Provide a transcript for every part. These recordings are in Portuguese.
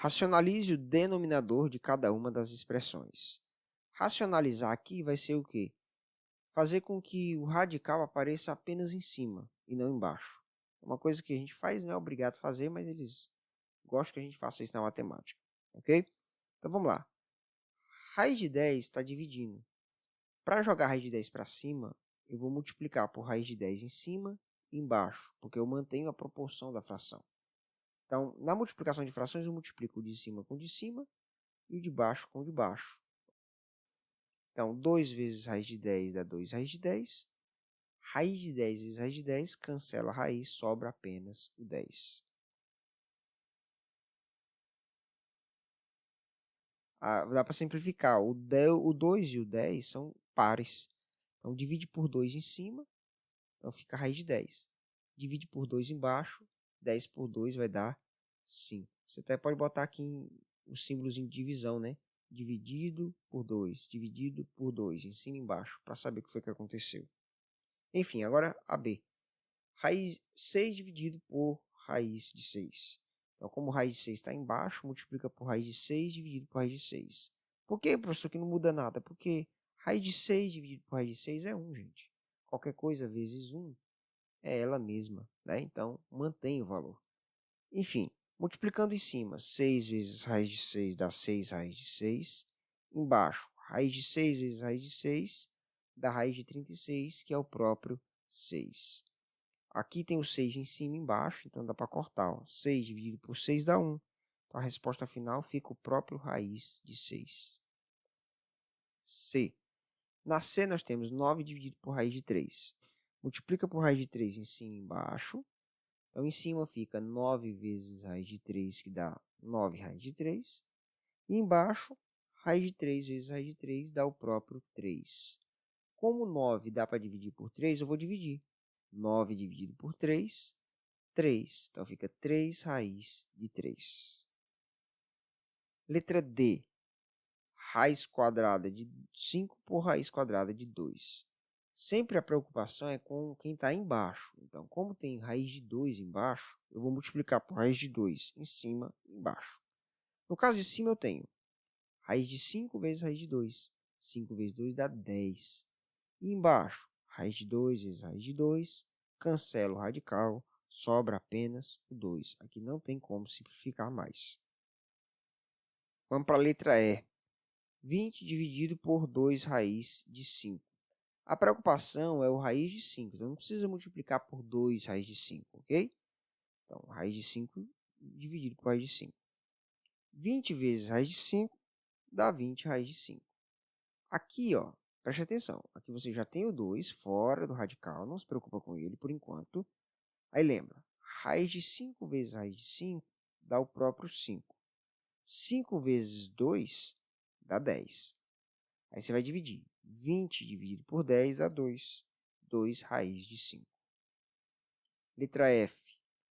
Racionalize o denominador de cada uma das expressões. Racionalizar aqui vai ser o quê? Fazer com que o radical apareça apenas em cima e não embaixo. É uma coisa que a gente faz, não é obrigado a fazer, mas eles gostam que a gente faça isso na matemática. Ok? Então vamos lá. Raiz de 10 está dividindo. Para jogar raiz de 10 para cima, eu vou multiplicar por raiz de 10 em cima e embaixo, porque eu mantenho a proporção da fração. Então, na multiplicação de frações, eu multiplico o de cima com o de cima e o de baixo com o de baixo. Então, 2 vezes raiz de 10 dá 2 raiz de 10. Raiz de 10 vezes raiz de 10, cancela a raiz, sobra apenas o 10. Dá para simplificar. O 2 e o 10 são pares. Então, divide por 2 em cima, então fica a raiz de 10. Divide por 2 embaixo, 10 por 2 vai dar 5. Você até pode botar aqui o símbolozinho de divisão, né? Dividido por 2, dividido por 2, em cima e embaixo, para saber o que foi que aconteceu. Enfim, agora a B. Raiz 6 dividido por raiz de 6. Então, como raiz de 6 está embaixo, multiplica por raiz de 6 dividido por raiz de 6. Por que, professor, que não muda nada? Porque raiz de 6 dividido por raiz de 6 é 1, gente. Qualquer coisa vezes 1 é ela mesma, né? Então, mantém o valor. Enfim, multiplicando em cima, 6 vezes raiz de 6 dá 6 raiz de 6. Embaixo, raiz de 6 vezes raiz de 6 dá raiz de 36, que é o próprio 6. Aqui tem o 6 em cima e embaixo, então dá para cortar. Ó. 6 dividido por 6 dá 1. Então, a resposta final fica o próprio raiz de 6. C. Na C, nós temos 9 dividido por raiz de 3. Multiplica por raiz de 3 em cima e embaixo. Então, em cima fica 9 vezes raiz de 3, que dá 9 raiz de 3. E embaixo, raiz de 3 vezes raiz de 3 dá o próprio 3. Como 9 dá para dividir por 3, eu vou dividir. 9 dividido por 3, 3. Então, fica 3 raiz de 3. Letra D. Raiz quadrada de 5 por raiz quadrada de 2. Sempre a preocupação é com quem está embaixo. Então, como tem raiz de 2 embaixo, eu vou multiplicar por raiz de 2 em cima e embaixo. No caso de cima, eu tenho raiz de 5 vezes raiz de 2. 5 vezes 2 dá 10. E embaixo, raiz de 2 vezes raiz de 2, cancela o radical, sobra apenas o 2. Aqui não tem como simplificar mais. Vamos para a letra E. 20 dividido por 2 raiz de 5. A preocupação é o raiz de 5, então não precisa multiplicar por 2 raiz de 5, ok? Então, raiz de 5 dividido por raiz de 5. 20 vezes raiz de 5 dá 20 raiz de 5. Aqui, ó, preste atenção. Aqui você já tem o 2 fora do radical, não se preocupa com ele por enquanto. Aí lembra, raiz de 5 vezes raiz de 5 dá o próprio 5. 5 vezes 2 dá 10. Aí você vai dividir. 20 dividido por 10 dá 2. 2 raiz de 5. Letra F.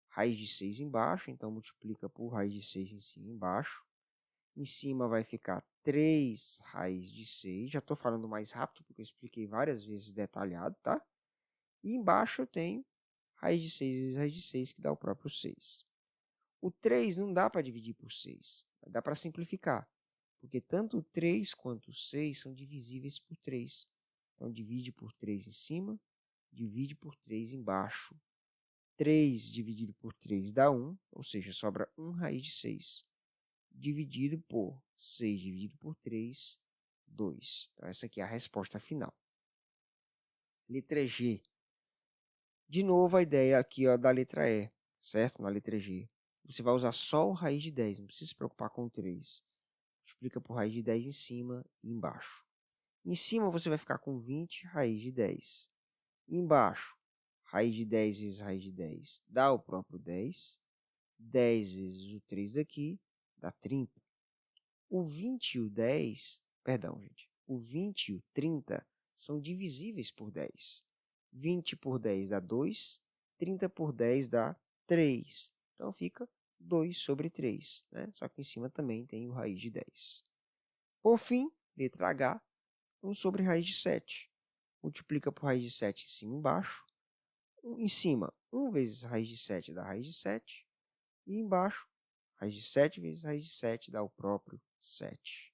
Raiz de 6 embaixo, então multiplica por raiz de 6 em cima e embaixo. Em cima vai ficar 3 raiz de 6. Já estou falando mais rápido, porque eu expliquei várias vezes detalhado, tá? E embaixo eu tenho raiz de 6 vezes raiz de 6, que dá o próprio 6. O 3 não dá para dividir por 6. Dá para simplificar. Porque tanto o 3 quanto o 6 são divisíveis por 3. Então, divide por 3 em cima, divide por 3 embaixo. 3 dividido por 3 dá 1, ou seja, sobra 1 raiz de 6. Dividido por 6 dividido por 3, 2. Então, essa aqui é a resposta final. Letra G. De novo, a ideia aqui ó, da letra E, certo? Na letra G. Você vai usar só o raiz de 10, não precisa se preocupar com o 3. Multiplica por raiz de 10 em cima e embaixo. Em cima, você vai ficar com 20 raiz de 10. E embaixo, raiz de 10 vezes raiz de 10 dá o próprio 10. 10 vezes o 3 daqui dá 30. O 20 e o 10, perdão, gente. O 20 e o 30 são divisíveis por 10. 20 por 10 dá 2. 30 por 10 dá 3. Então, fica 2 sobre 3. Né? Só que em cima também tem o raiz de 10. Por fim, letra H, 1 sobre raiz de 7. Multiplica por raiz de 7 em cima e embaixo. Em cima, 1 vezes raiz de 7 dá raiz de 7. E embaixo, Raiz de 7 vezes raiz de 7 dá o próprio 7.